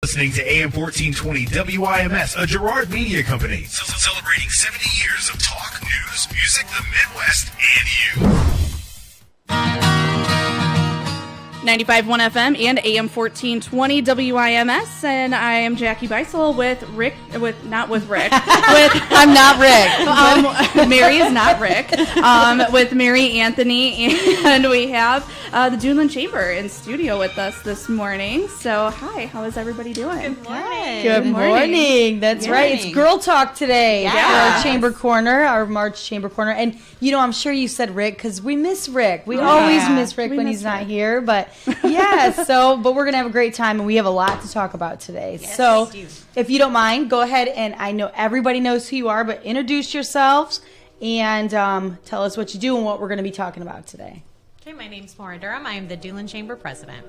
Listening to AM 1420 WIMS, a Girard Media Company, celebrating 70 years of talk, news, music, the Midwest, and you. 95.1 FM and AM 1420 WIMS, and I am Jackie Beisel with Rick. Not with Rick. I'm not Rick. Mary is not Rick. With Mary Anthony, and we have the Duneland Chamber in studio with us this morning. So, hi, how is everybody doing? Good morning. Good morning. That's right. It's Girl Talk today. Yes. For our Chamber Corner, our March Chamber Corner. And, I'm sure you said Rick because we miss Rick. We always miss Rick when he's not here. But, but we're going to have a great time, and we have a lot to talk about today. Yes, so, if you don't mind, go ahead, and I know everybody knows who you are, but introduce yourselves and tell us what you do and what we're going to be talking about today. Okay, my name's Maura Durham. I am the Duneland Chamber President.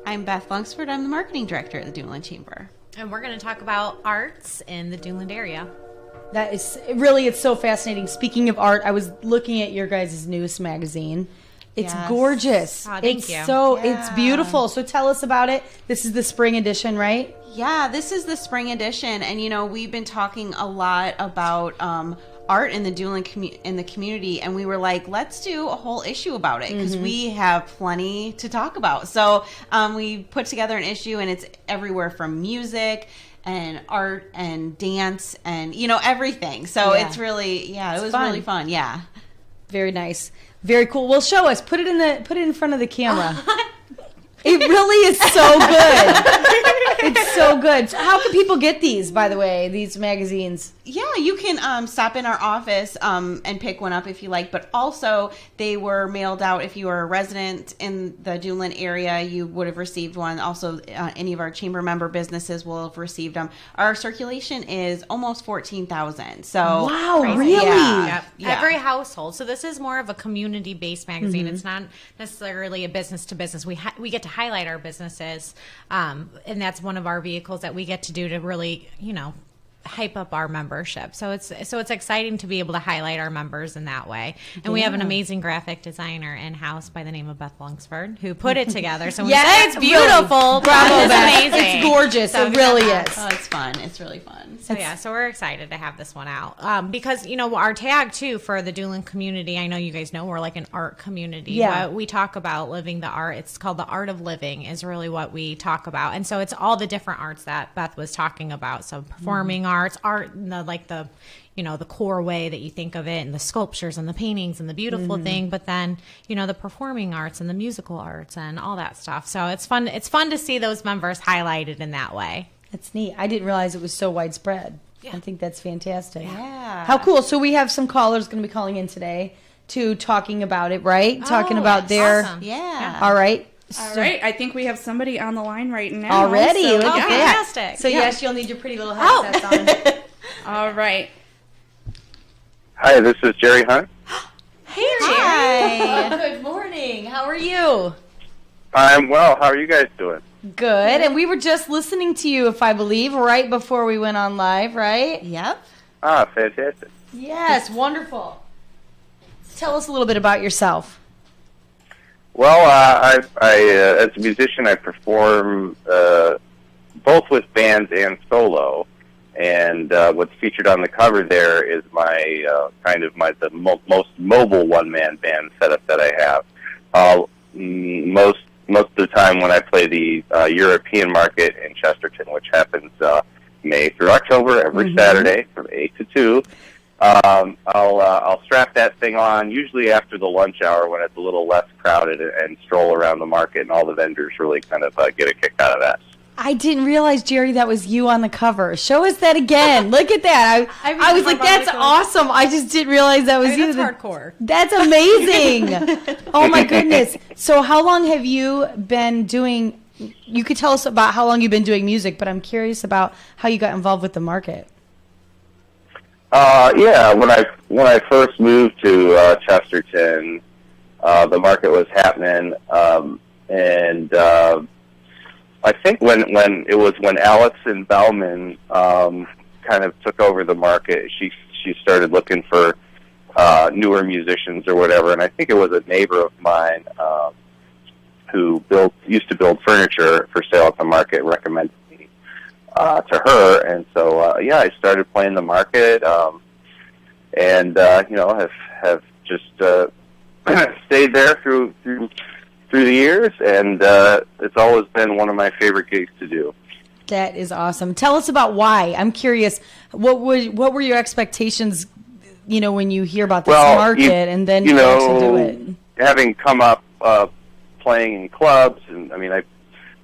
I'm Beth Lungsford. I'm the Marketing Director at the Duneland Chamber. And we're going to talk about arts in the Duneland area. That is really, it's so fascinating. Speaking of art, I was looking at your guys' newest magazine. It's gorgeous. Oh, thank you. It's beautiful. So tell us about it. This is the spring edition, right? Yeah, this is the spring edition. And, we've been talking a lot about art in the Duneland in the community, and we were like, let's do a whole issue about it because we have plenty to talk about. So we put together an issue, and it's everywhere from music and art and dance and everything. So it's really it was fun. really fun. Yeah, very nice, very cool. Well, show us. Put it in front of the camera. It really is so good. It's so good. So how can people get these, by the way, these magazines? Yeah, you can stop in our office and pick one up if you like. But also, they were mailed out. If you are a resident in the Duneland area, you would have received one. Also, any of our chamber member businesses will have received them. Our circulation is almost 14,000. So wow, crazy. Really? Yep. Yeah. Every household. So this is more of a community-based magazine. It's not necessarily a business-to-business. We get to highlight our businesses, and that's one of our vehicles that we get to do to really, hype up our membership. So it's exciting to be able to highlight our members in that way. And we have an amazing graphic designer in-house by the name of Beth Lungsford who put it together. So we say it's beautiful. Really. Bravo, it's Beth. amazing. It's gorgeous. So it really is. Oh, it's fun. It's really fun. So we're excited to have this one out because, our tag, too, for the Duneland community, I know you guys know we're like an art community. Yeah. But we talk about living the art. It's called the art of living is really what we talk about. And so it's all the different arts that Beth was talking about. So performing arts, art in the the core way that you think of it, and the sculptures and the paintings and the beautiful thing, but then, the performing arts and the musical arts and all that stuff. So it's fun to see those members highlighted in that way. That's neat. I didn't realize it was so widespread. Yeah. I think that's fantastic. Yeah. How cool. So we have some callers going to be calling in today to talking about it, right? Talking about their... Awesome. Yeah. All right. All right, I think we have somebody on the line right now. Already? So, Look at that. fantastic. So yes, you'll need your pretty little headsets on. all right. Hi, this is Jerry Hunt. Hey, Jerry. Hi. Good morning. How are you? I'm well. How are you guys doing? Good. And we were just listening to you, if I believe, right before we went on live, right? Yep. Ah, fantastic. Yes, wonderful. Tell us a little bit about yourself. Well, as a musician, I perform both with bands and solo. And what's featured on the cover there is my the most mobile one-man band setup that I have. Most of the time when I play the European market in Chesterton, which happens May through October every Saturday from 8 to 2. I'll strap that thing on usually after the lunch hour when it's a little less crowded and stroll around the market, and all the vendors really kind of get a kick out of that. I didn't realize, Jerry, that was you on the cover. Show us that again. Look at that. I was like, that's awesome. I just didn't realize that was you. That's hardcore. That's amazing. Oh, my goodness. So how long have you been doing... You could tell us about how long you've been doing music, but I'm curious about how you got involved with the market. Yeah, when I first moved to Chesterton, the market was happening, and I think when Allison Bellman kind of took over the market, she started looking for newer musicians or whatever, and I think it was a neighbor of mine who used to build furniture for sale at the market recommended me to her. And so, yeah, I started playing the market, and you know, have just stayed there through the years, and it's always been one of my favorite gigs to do. That is awesome. Tell us about why. I'm curious. What were your expectations? You know, when you hear about this market, and then you actually do it. Having come up playing in clubs, and I mean, I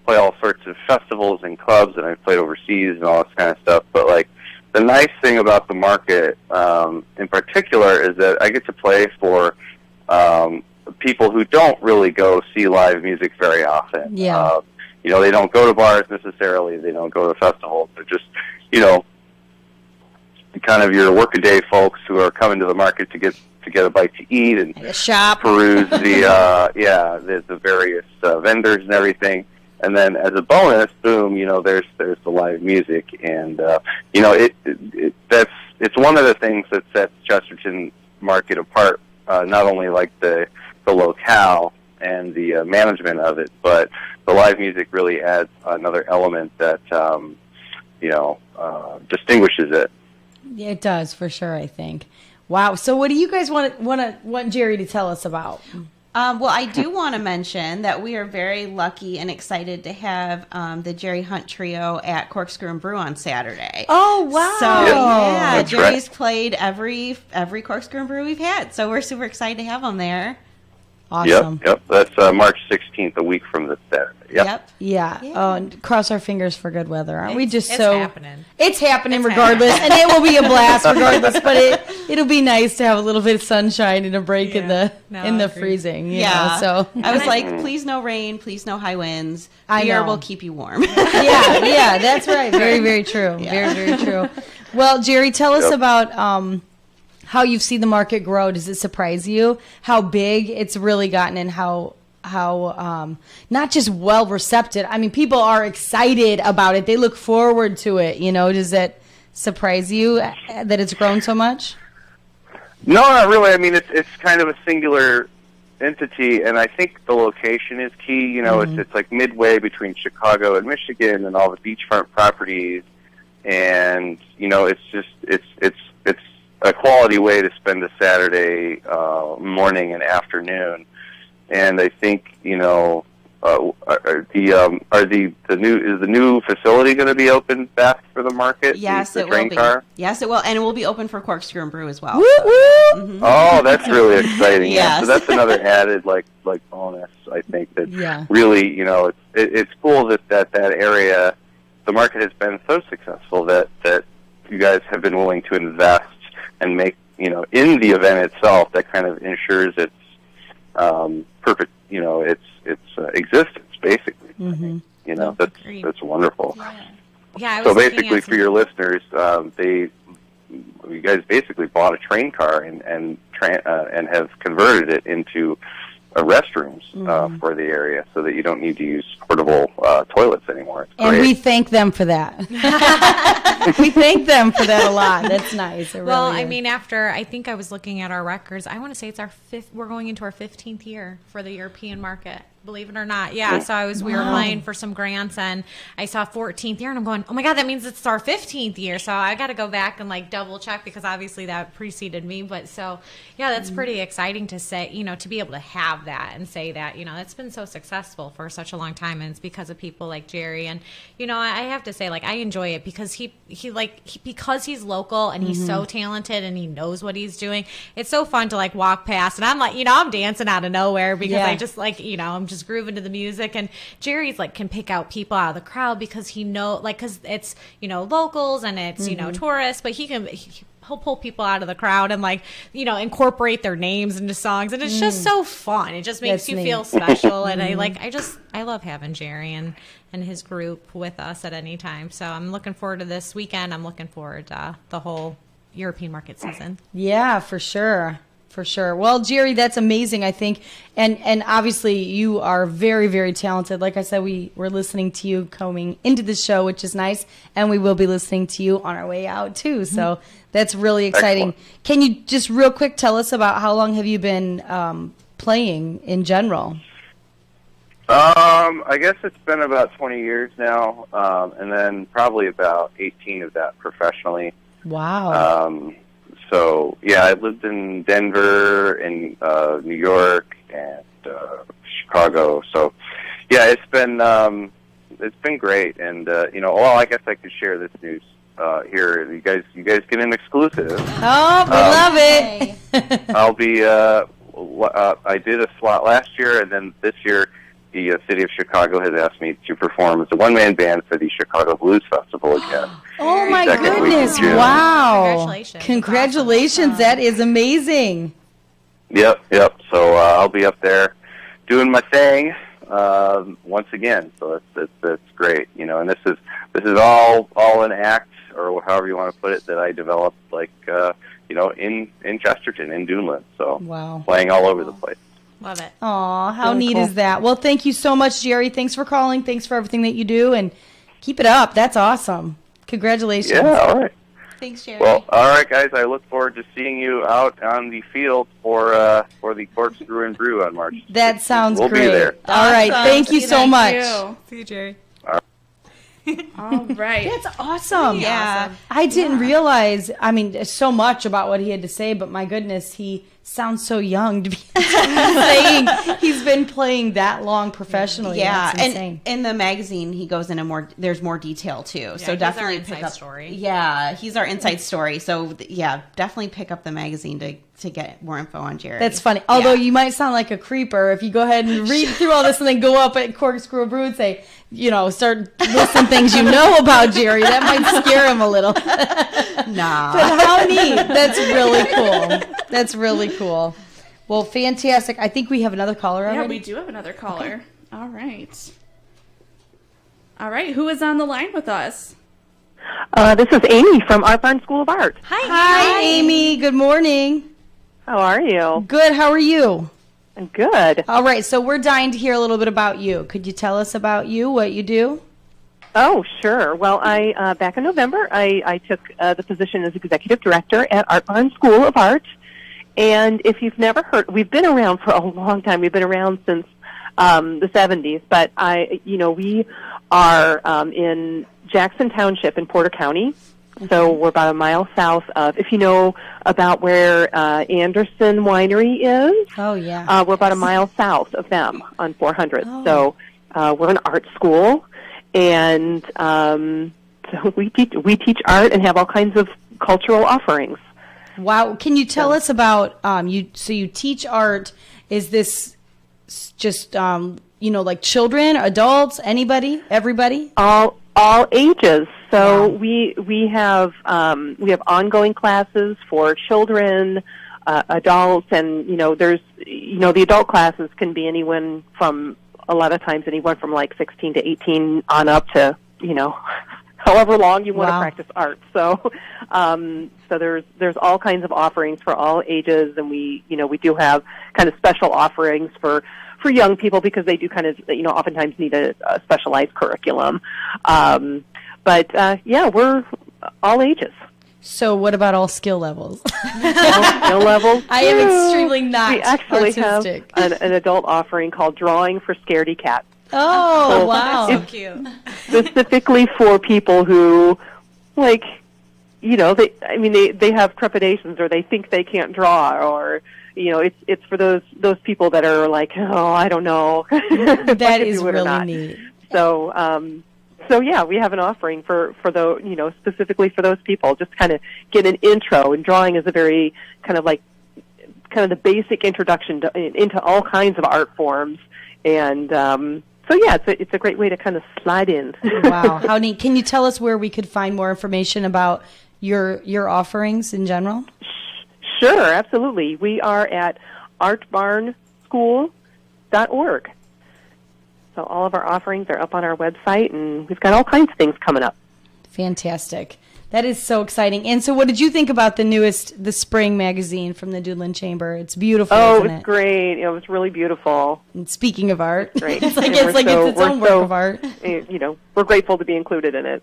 play all sorts of festivals and clubs, and I've played overseas and all this kind of stuff. But like, the nice thing about the market, in particular, is that I get to play for people who don't really go see live music very often. Yeah. You know, they don't go to bars necessarily. They don't go to festivals. They're just, you know, kind of your workaday folks who are coming to the market to get a bite to eat and shop, peruse the various vendors and everything. And then as a bonus, boom, you know, there's the live music, and you know, it's one of the things that sets Chesterton Market apart. Not only like the locale and the management of it, but the live music really adds another element that you know, distinguishes it. Yeah, it does for sure, I think. Wow. So, what do you guys want Jerry to tell us about? Well, I do want to mention that we are very lucky and excited to have the Jerry Hunt Trio at Corkscrew and Brew on Saturday. Oh, wow. So, yeah, That's Jerry's played every Corkscrew and Brew we've had. So, we're super excited to have him there. Awesome. Yep. That's March 16th, a week from this Saturday. Yep. Yeah. Oh, and cross our fingers for good weather, aren't we? Just it's so happening. It's happening regardless, and it will be a blast regardless. But it'll be nice to have a little bit of sunshine and a break in the agreed. freezing. You Yeah. know, so I was like, please no rain, please no high winds. I Beer know. will keep you warm. yeah, that's right. Very, very true. Very, very true. Well, Jerry, tell us about how you've seen the market grow. Does it surprise you how big it's really gotten, and how not just well receptive? I mean, people are excited about it. They look forward to it. You know, does it surprise you that it's grown so much? No, not really. I mean, it's kind of a singular entity, and I think the location is key. You know, it's like midway between Chicago and Michigan, and all the beachfront properties, and you know, it's just it's a quality way to spend a Saturday morning and afternoon. And I think, you know, is the new facility going to be open back for the market? Yes, the it will train be. car? Yes, it will, and it will be open for Corkscrew and Brew as well. Woo So. woo! Oh, that's really exciting. Yes. So that's another added like bonus. I think that Yeah. really, you know, it's cool that area, the market has been so successful that you guys have been willing to invest and make, you know, in the event itself, that kind of ensures its perfect, you know, its existence basically. You know, that's wonderful. Yeah, I was So looking basically, at for your listeners, you guys basically bought a train car and have converted it into restrooms for the area, so that you don't need to use portable toilets anymore. It's And great. we thank them for that. We thank them for that a lot. That's nice. It Well, really I is. mean, after I think I was looking at our records, I want to say it's our fifth. We're going into our 15th year for the European market. Believe it or not, yeah. So we were applying for some grants, and I saw 14th year, and I'm going, oh my god, that means it's our 15th year. So I got to go back and like double check, because obviously that preceded me. But so yeah, that's pretty exciting to say, you know, to be able to have that and say that, you know, it's been so successful for such a long time, and it's because of people like Jerry. And you know, I have to say, like, I enjoy it because because he's local and he's so talented and he knows what he's doing. It's so fun to like walk past, and I'm like, you know, I'm dancing out of nowhere because I just like, you know, I'm just grooving to the music. And Jerry's like can pick out people out of the crowd because he know, like, because it's, you know, locals and it's you know, tourists, but he'll pull people out of the crowd and like, you know, incorporate their names into songs, and it's just so fun. It just makes That's you neat. feel special. And I love having Jerry and his group with us at any time. So I'm looking forward to this weekend. I'm looking forward to the whole European market season. Yeah, for sure. For sure. Well, Jerry, that's amazing, I think. And obviously you are very, very talented. Like I said, we're listening to you coming into the show, which is nice. And we will be listening to you on our way out, too. So that's really exciting. Excellent. Can you just real quick tell us about how long have you been playing in general? I guess it's been about 20 years now, and then probably about 18 of that professionally. Wow. So yeah, I lived in Denver, in New York, and Chicago. So yeah, it's been great, and well, I guess I could share this news here. You guys get an exclusive. Oh, we love it. I'll be. I did a slot last year, and then this year, the city of Chicago has asked me to perform as a one-man band for the Chicago Blues Festival again. Oh my Second week of goodness! June. Wow! Congratulations. Congratulations! That's awesome. That is amazing. Yep. So I'll be up there doing my thing once again. So that's great. And this is all an act, or however you want to put it, that I developed in Chesterton, in Duneland. So Wow. playing all over the place. Love it. Aw, how neat is that? Well, thank you so much, Jerry. Thanks for calling. Thanks for everything that you do, and keep it up. That's awesome. Congratulations. Yeah. All right. Thanks, Jerry. Well, all right, guys. I look forward to seeing you out on the field for the Corkscrew and Brew on March. That 16th. sounds We'll great. be there. All right. Awesome. Thank you so much. See you, Jerry. All right. That's awesome. Yeah. I didn't realize, so much about what he had to say, but my goodness, he sounds so young to be saying he's been playing that long professionally. Yeah, That's insane. and in the magazine he goes into there's more detail too. So he's definitely our pick inside up story. Yeah, he's our inside story. So yeah, definitely pick up the magazine to get more info on Jerry. That's funny. Although Yeah. you might sound like a creeper if you go ahead and read through all this and then go up at Corkscrew Brew and say, start listing things you know about Jerry. That might scare him a little. Nah. But how neat. That's really cool. That's really cool. Well, fantastic. I think we have another caller already. Yeah, we do have another caller. All right. All right. Who is on the line with us? This is Amy from Art Barn School of Art. Hi, Amy. Good morning. How are you? Good. How are you? Good. All right. So we're dying to hear a little bit about you. Could you tell us about you, what you do? Oh, sure. Well, I back in November, I took the position as executive director at Art Barn School of Art. And if you've never heard, we've been around for a long time. We've been around since the 70s. But we are in Jackson Township in Porter County. So we're about a mile south of, if you know about where Anderson Winery is. Oh, yeah. We're about a mile south of them on 400. Oh. So we're an art school, and so we teach art and have all kinds of cultural offerings. Wow. Can you tell us about, you teach art. Is this just, like children, adults, anybody, everybody? All ages. So Wow. we have ongoing classes for children, adults, and there's the adult classes can be anyone from, a lot of times, anyone from like 16 to 18 on up to however long you want Wow. to practice art. So so there's all kinds of offerings for all ages, and we do have kind of special offerings for young people because they do kind of oftentimes need a specialized curriculum. But we're all ages. So what about all skill levels? Skill levels. I am extremely not We actually artistic. have an adult offering called Drawing for Scaredy Cats, Oh, wow. So cute. specifically for people who, they have trepidations, or they think they can't draw, or it's for those people that are like, oh, I don't know. if I That can is do it or really not. neat. So yeah, we have an offering for the specifically for those people. Just kind of get an intro, and drawing is a very kind of the basic introduction into all kinds of art forms, and so yeah, it's a great way to kind of slide in. Wow, how neat. Can you tell us where we could find more information about your offerings in general? Sure, absolutely. We are at artbarnschool.org. So all of our offerings are up on our website, and we've got all kinds of things coming up. Fantastic. That is so exciting. And so what did you think about the spring magazine from the Duneland Chamber? It's beautiful, Oh, isn't it's it? great. It was really beautiful. And speaking of art, Great. it's like And it's its own work of art. We're grateful to be included in it.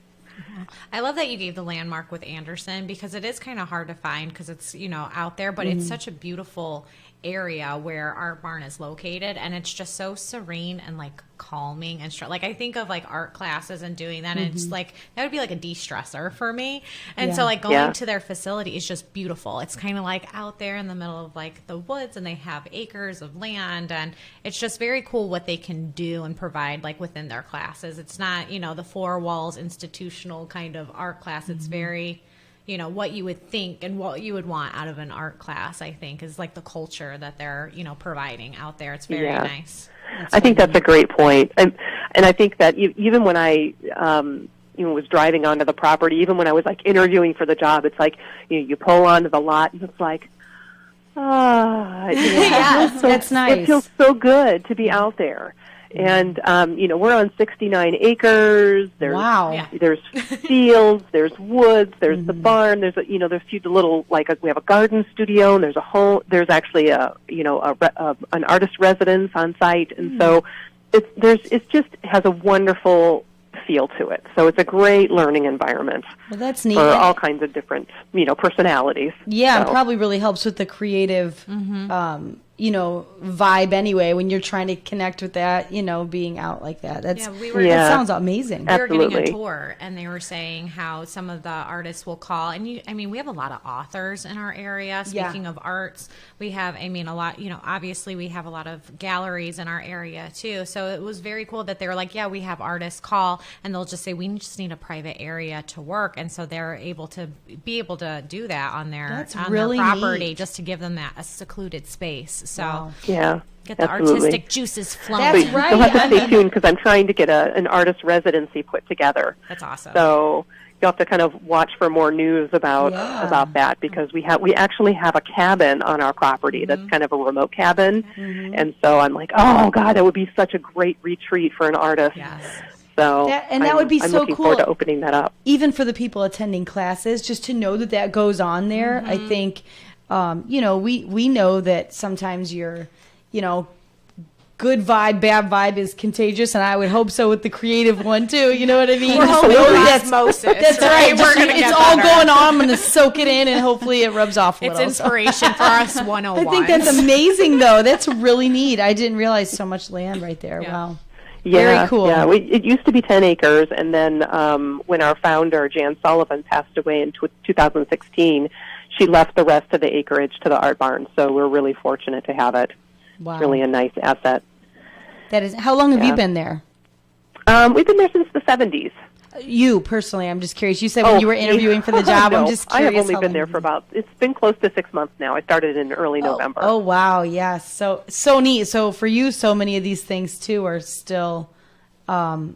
I love that you gave the landmark with Anderson because it is kind of hard to find because it's out there, but it's such a beautiful area where Art Barn is located, and it's just so serene and like calming and like I think of like art classes and doing that, and it's like that would be like a de-stressor for me. And so like going to their facility is just beautiful. It's kind of like out there in the middle of like the woods, and they have acres of land, and it's just very cool what they can do and provide like within their classes. It's not, you know, the four walls institutional kind of art class. It's very, you know, what you would think and what you would want out of an art class, I think, is like the culture that they're, you know, providing out there. It's very nice. I think that's a great point. And I think that even when I was driving onto the property, even when I was like interviewing for the job, it's like you pull onto the lot and it's like, that's nice. It feels so good to be out there. And, we're on 69 acres. There's fields, there's woods, there's the barn, there's a few little, we have a garden studio, and there's actually an artist residence on site. And so it just has a wonderful feel to it. So it's a great learning environment. Well, that's neat. For all kinds of different, personalities. Yeah, it probably really helps with the creative, vibe anyway, when you're trying to connect with that, being out like that. That sounds amazing. We were getting a tour, and they were saying how some of the artists will call, and we have a lot of authors in our area. Speaking of arts, we have, a lot, obviously we have a lot of galleries in our area too. So it was very cool that they were like, we have artists call, and they'll just say, we just need a private area to work. And so they're able to do that on their, really their property, neat. just to give them a secluded space. So get the artistic juices flowing. That's right. You'll have to stay tuned, because I'm trying to get an artist residency put together. That's awesome. So you'll have to kind of watch for more news about that, because we actually have a cabin on our property that's kind of a remote cabin. And so I'm like, oh God, that would be such a great retreat for an artist. Yes. So that would be I'm so looking cool forward to opening that up. Even for the people attending classes, just to know that goes on there. I think, we know that sometimes your, good vibe, bad vibe is contagious, and I would hope so with the creative one too. You know what I mean? We're hoping osmosis. That's right. We're gonna it's all going on. I'm going to soak it in, and hopefully it rubs off a It's little. inspiration for us 101. I think that's amazing, though. That's really neat. I didn't realize so much land right there. Yeah. Wow. Yeah, Very cool. Yeah, it used to be 10 acres, and then when our founder, Jan Sullivan, passed away in 2016, she left the rest of the acreage to the Art Barn. So we're really fortunate to have it. Wow. It's really a nice asset. That is. How long have you been there? We've been there since the 70s. You personally, I'm just curious. You said when you were interviewing for the job. No, I'm just curious. I have only been there for it's been close to 6 months now. I started in early November. Oh wow, yes. So neat. So for you, so many of these things too are still, new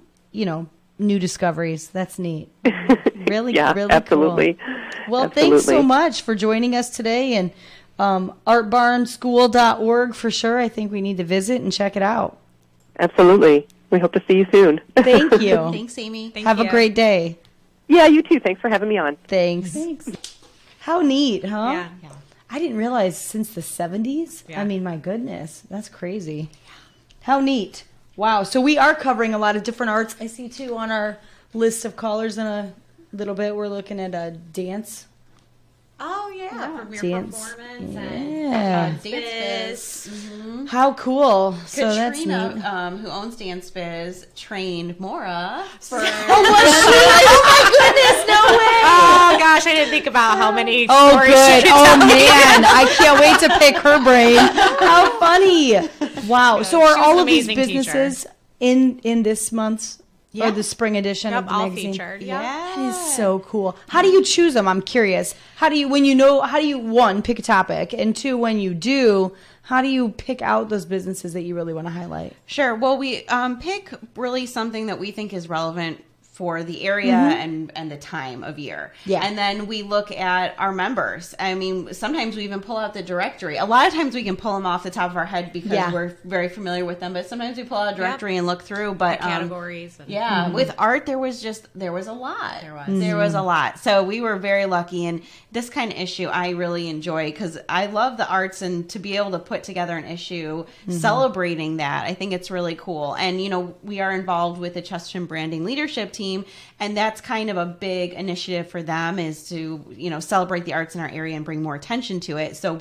discoveries. That's neat. Really, really absolutely. Cool. Well, thanks so much for joining us today, and artbarnschool.org for sure. I think we need to visit and check it out. Absolutely. We hope to see you soon. Thank you. Thanks, Amy. Have a great day. Yeah, you too. Thanks for having me on. Thanks. How neat, huh? Yeah. I didn't realize since the 70s. Yeah. I mean, my goodness, that's crazy. How neat. Wow. So we are covering a lot of different arts. I see, too, on our list of callers in a little bit, we're looking at a dance. Oh, yeah. Premier Dance. performance Yeah. and Dance Biz. How cool. So that's neat. Katrina, who owns Dance Biz, trained Maura for... Oh, my goodness, no way. Oh, gosh, I didn't think about how many Oh, stories good. she could Oh, tell. man. I can't wait to pick her brain. How funny. Wow. So are She was all an of these amazing teacher. businesses in this month's or the spring edition of Yep, the all magazine? featured. Yeah. That is so cool. How do you choose them? I'm curious. How do you, one, pick a topic, and two, when you do, how do you pick out those businesses that you really want to highlight? Sure. Well, we pick really something that we think is relevant for the area and the time of year. Yeah. And then we look at our members. I mean, sometimes we even pull out the directory. A lot of times we can pull them off the top of our head because we're very familiar with them, but sometimes we pull out a directory and look through. But Categories. And, with art, there was a lot. There was a lot. So we were very lucky. And this kind of issue I really enjoy because I love the arts, and to be able to put together an issue celebrating that, I think it's really cool. And, we are involved with the Chesterton Branding Leadership Team, team, and that's kind of a big initiative for them, is to, you know, celebrate the arts in our area and bring more attention to it. So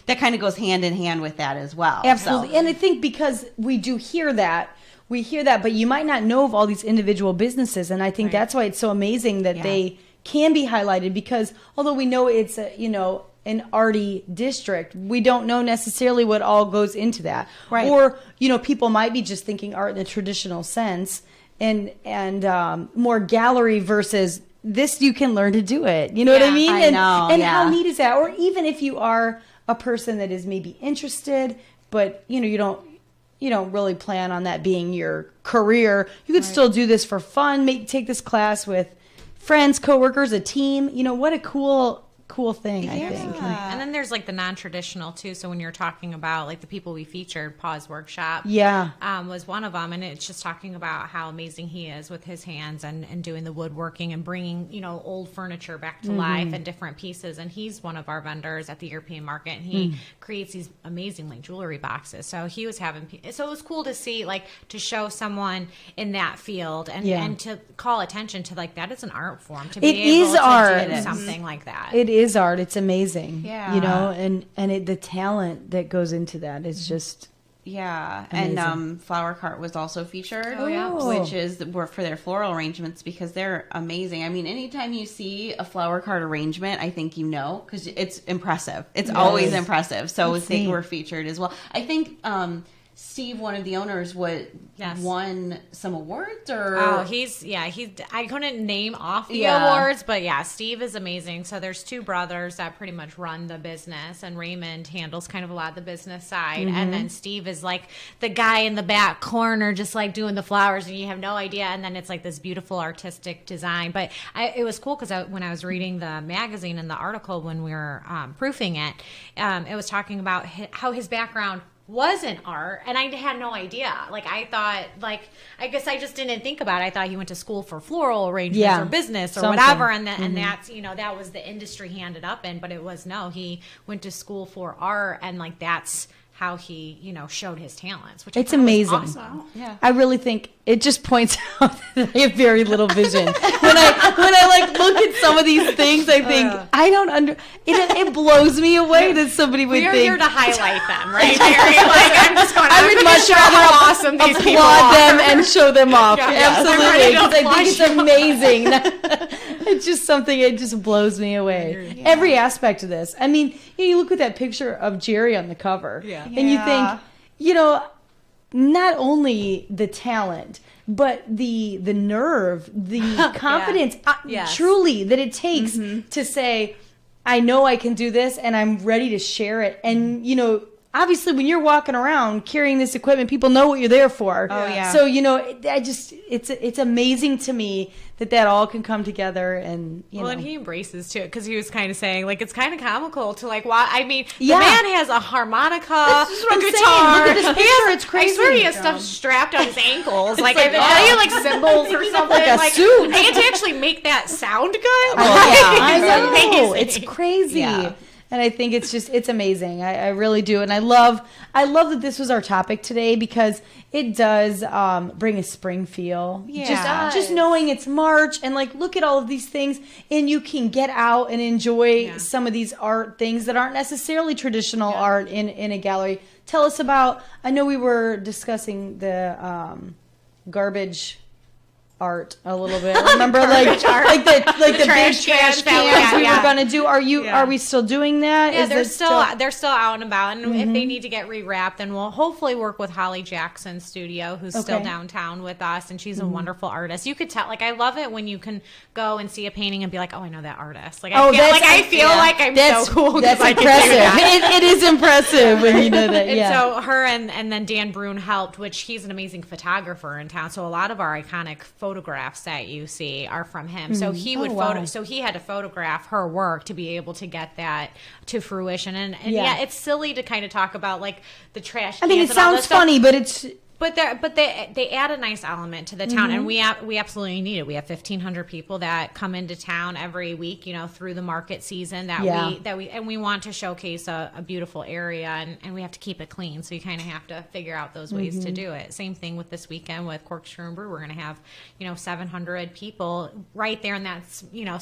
that kind of goes hand in hand with that as well. Absolutely. So, And I think because we do hear that, but you might not know of all these individual businesses. And I think that's why it's so amazing that they can be highlighted, because although we know it's a, you know, an arty district, we don't know necessarily what all goes into that. Right. Or, you know, people might be just thinking art in the traditional sense and more gallery versus this, you can learn to do it. You know what I mean? I know, And yeah. how neat is that? Or even if you are a person that is maybe interested, but, you know, you don't really plan on that being your career, you could still do this for fun, take this class with friends, coworkers, a team. You know, what a cool thing, I think. And then there's like the non-traditional too. So when you're talking about like the people we featured, Pause Workshop, was one of them, and it's just talking about how amazing he is with his hands and doing the woodworking and bringing, you know, old furniture back to life and different pieces. And he's one of our vendors at the European market, and he creates these amazing like jewelry boxes. So he was so it was cool to see, like, to show someone in that field and to call attention to, like, that is an art form, to be able to do something like that. It is art. It's amazing. Yeah. You know, and the talent that goes into that is just amazing. And Flower Cart was also featured, which is for their floral arrangements, because they're amazing. I mean, anytime you see a flower cart arrangement, I think, you know, because it's impressive. It's always impressive. So they were featured as well. I think Steve, one of the owners, won some awards, or I couldn't name off the awards, but Steve is amazing. So there's two brothers that pretty much run the business, and Raymond handles kind of a lot of the business side, and then Steve is like the guy in the back corner, just like doing the flowers, and you have no idea. And then it's like this beautiful artistic design. But it was cool because when I was reading the magazine and the article when we were proofing it, it was talking about how his background wasn't art, and I had no idea. Like, I thought, like, I guess I just didn't think about it. I thought he went to school for floral arrangements or business or whatever, and and that's, you know, that was the industry he ended up in. But it was, no, he went to school for art, and like that's how he, you know, showed his talents, which it's I thought was amazing. awesome. Yeah. I really think it just points out that I have very little vision. when I like look at some of these things, I think I don't it blows me away that somebody would We're think. here to highlight them, right? Mary? Like, I'm just going. I would much show rather how awesome these people applaud are. them and show them off. Absolutely, I'm ready to because I think it's amazing. It's just something. It just blows me away. Every aspect of this. I mean, you look at that picture of Jerry on the cover, and you think, you know, not only the talent, but the nerve, the confidence, truly, that it takes to say, I know I can do this, and I'm ready to share it. And, you know, obviously when you're walking around carrying this equipment, people know what you're there for. Oh, yeah. So, you know, it's amazing to me that all can come together, and, you know. And he embraces too, because he was kind of saying, like, it's kind of comical to, like, why? I mean, the man has a harmonica, That's what a I'm guitar. saying. Look at this picture. He has, It's crazy. I swear he has stuff strapped on his ankles. Like, are you like cymbals or something? Like a suit. I had to actually make that sound good. I know. Amazing. It's crazy. Yeah. And I think it's amazing. I really do. And I love that this was our topic today, because it does bring a spring feel. Yeah. Just knowing it's March, and like, look at all of these things, and you can get out and enjoy some of these art things that aren't necessarily traditional art in a gallery. Tell us about, I know we were discussing the garbage art a little bit. Remember, like the big trash cans we were gonna do. Are we still doing that? Yeah, Is they're still out and about, and if they need to get rewrapped, then we'll hopefully work with Holly Jackson's studio, who's still downtown with us, and she's a wonderful artist. You could tell, like, I love it when you can go and see a painting and be like, oh, I know that artist. Like, I feel like I'm so cool. That's I impressive. can do that. It is impressive when you know that. And Yeah. so her and then Dan Brune helped, which he's an amazing photographer in town. So a lot of our iconic photographs that you see are from him. So he would so he had to photograph her work to be able to get that to fruition. And it's silly to kind of talk about, like, the trash cans. I mean, it and all sounds this stuff. funny, but it's But they add a nice element to the town, and we absolutely need it. We have 1,500 people that come into town every week, through the market season we want to showcase a beautiful area, and we have to keep it clean. So you kind of have to figure out those ways to do it. Same thing with this weekend with Corkscrew and Brew. We're going to have 700 people right there in that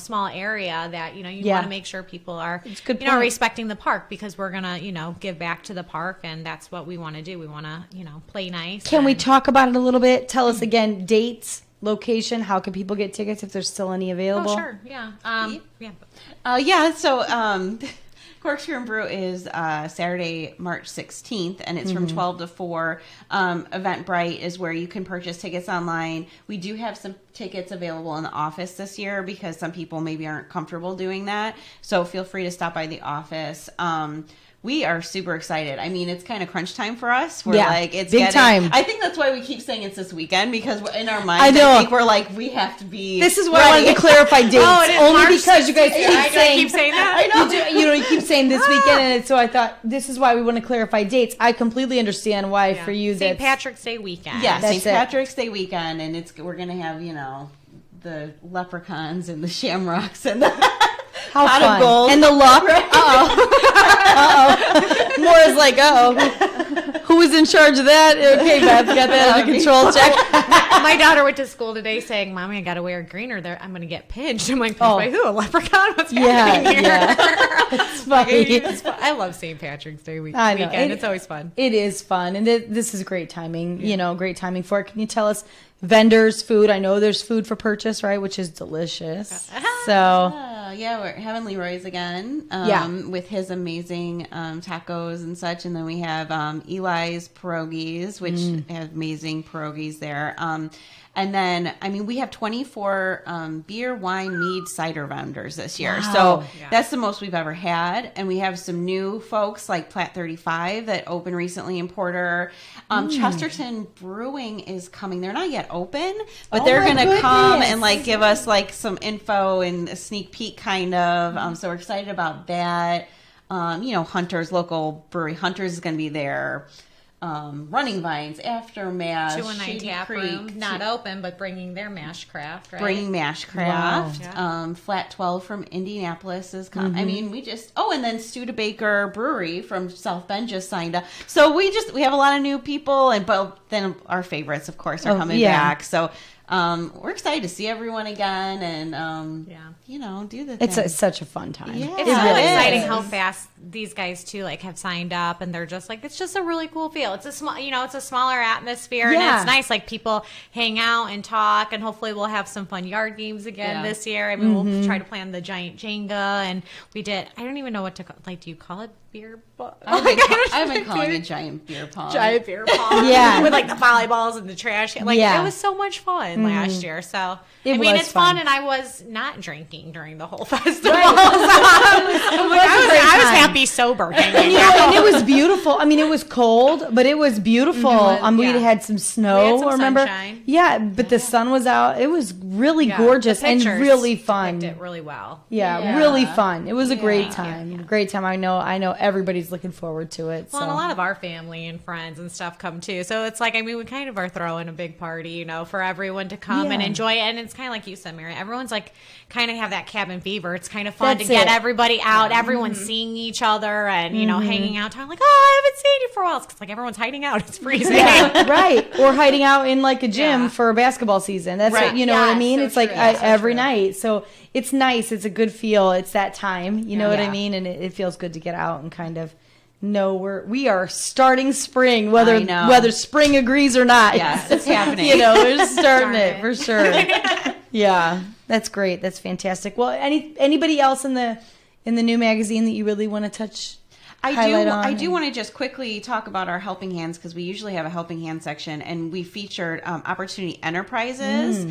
small area that you want to make sure people are respecting the park, because we're going to give back to the park, and that's what we want to do. We want to play nice. Can we talk about it a little bit? Tell us again, dates, location, how can people get tickets if there's still any available? Oh, sure. Yeah. So Corkscrew and Brew is Saturday, March 16th, and it's from 12 to 4. Eventbrite is where you can purchase tickets online. We do have some tickets available in the office this year because some people maybe aren't comfortable doing that. So feel free to stop by the office. We are super excited. I mean, it's kind of crunch time for us. We're it's big time. I think that's why we keep saying it's this weekend, because in our minds, I think we're like, we have to be. This is why I wanted to clarify dates. Only March because you guys keep saying that. I know. You keep saying this weekend, and so I thought this is why we want to clarify dates. I completely understand why for you St. Patrick's Day weekend. Yeah, St. Patrick's Day weekend, and we're going to have, the leprechauns and the shamrocks and the pot of gold. And the luck. Moira's like, who was in charge of that? Okay, Beth, got that under control. Check. My daughter went to school today saying, "Mommy, I got to wear green or I'm going to get pinched." I'm like, "Pinched by who? A leprechaun? What's happening here?" Yeah. It's funny. I love St. Patrick's Day I know. weekend. It's always fun. It is fun, and this is great timing. Great timing for it. Can you tell us vendors, food? I know there's food for purchase, right? Which is delicious. So. We're having Leroy's again with his amazing tacos and such. And then we have Eli's Pierogies, which have amazing pierogies there. And then, we have 24 beer, wine, mead, cider vendors this year. Wow. So that's the most we've ever had. And we have some new folks like Plat 35 that opened recently in Porter. Chesterton Brewing is coming. They're not yet open, but they're going to come and give us some info and a sneak peek kind of. So we're excited about that. Hunter's, local brewery Hunter's is going to be there. Running Vines, Aftermath, 219 Tap Room, not open, but bringing their mash craft, right? Bringing mash craft. Wow. Flat 12 from Indianapolis is coming. And then Studebaker Brewery from South Bend just signed up. So we have a lot of new people, but then our favorites, of course, are coming back. So we're excited to see everyone again and do the thing. It's such a fun time. Yeah, it's really exciting how fast these guys too have signed up, and they're just it's just a really cool feel. It's a small it's a smaller atmosphere, and it's nice. People hang out and talk, and hopefully we'll have some fun yard games again this year. We'll try to plan the giant Jenga, and we did. I don't even know what to call. Do you call it beer pong? I've been calling it giant beer pong. Giant beer pong. With the volleyballs and the trash. It was so much fun last year. So it's fun, and I was not drinking during the whole festival. I was happy sober. And it was beautiful. It was cold, but it was beautiful. We had some snow. We had some remember? Sunshine. Yeah, but the sun was out. It was really gorgeous and really fun. Did really well. Yeah, really fun. It was a great time. Great time. I know everybody's looking forward to it. Well, and a lot of our family and friends and stuff come too. So it's we kind of are throwing a big party, for everyone to come and enjoy it. And it's kind of like you said, Mary. Everyone's kind of have that cabin fever. It's kind of fun to get everybody out. Everyone's seeing each other and hanging out. Talking I haven't seen you for a while. It's because everyone's hiding out. It's freezing. Yeah, right. Or hiding out in a gym for basketball season. That's what what I mean. So it's every night. So it's nice. It's a good feel. It's that time. You know what I mean? And it feels good to get out and kind of know we are starting spring, whether spring agrees or not. Yes, it's happening. We're starting it for sure. Yeah, that's great. That's fantastic. Well, anybody else in the new magazine that you really want to touch? I do want to just quickly talk about our Helping Hands, because we usually have a Helping Hands section, and we featured Opportunity Enterprises,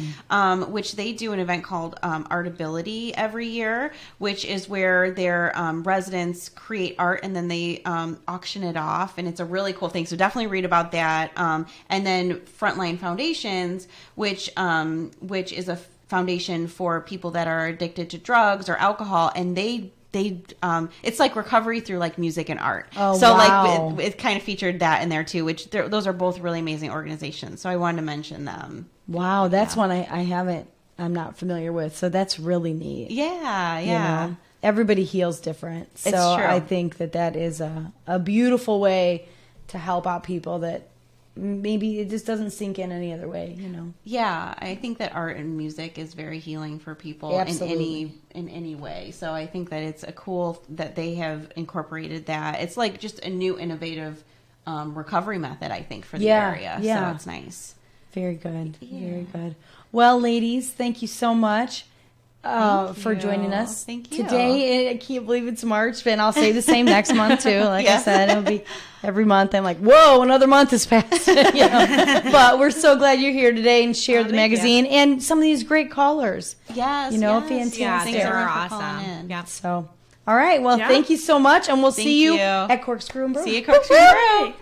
which they do an event called Artability every year, which is where their residents create art and then they auction it off, and it's a really cool thing. So definitely read about that. And then Frontline Foundations, which is a foundation for people that are addicted to drugs or alcohol, and they it's like recovery through like music and art. Oh, so wow. like it kind of featured that in there too, which those are both really amazing organizations. So I wanted to mention them. Wow, that's one I'm not familiar with. So that's really neat. Yeah, You yeah. know? Everybody heals different. So It's true. I think that is a beautiful way to help out people that maybe it just doesn't sink in any other way, you know. Yeah, I think that art and music is very healing for people Absolutely. in any way. So I think that it's a cool that they have incorporated that. It's like just a new innovative recovery method, I think, for the area. Yeah. So it's nice. Very good. Very good. Well, ladies, thank you so much for joining us. Thank you. Today, I can't believe it's March, and I'll say the same next month, too. Like I said, it'll be every month. I'm like, whoa, another month has passed. You know? But we're so glad you're here today and shared the magazine and some of these great callers. Yes. You know, yes. fantastic. Yeah, Thanks they were everyone for calling awesome. in. Yeah. So, all right. Well, thank you so much, and we'll see you you. at Corkscrew and Brew. See you, Corkscrew.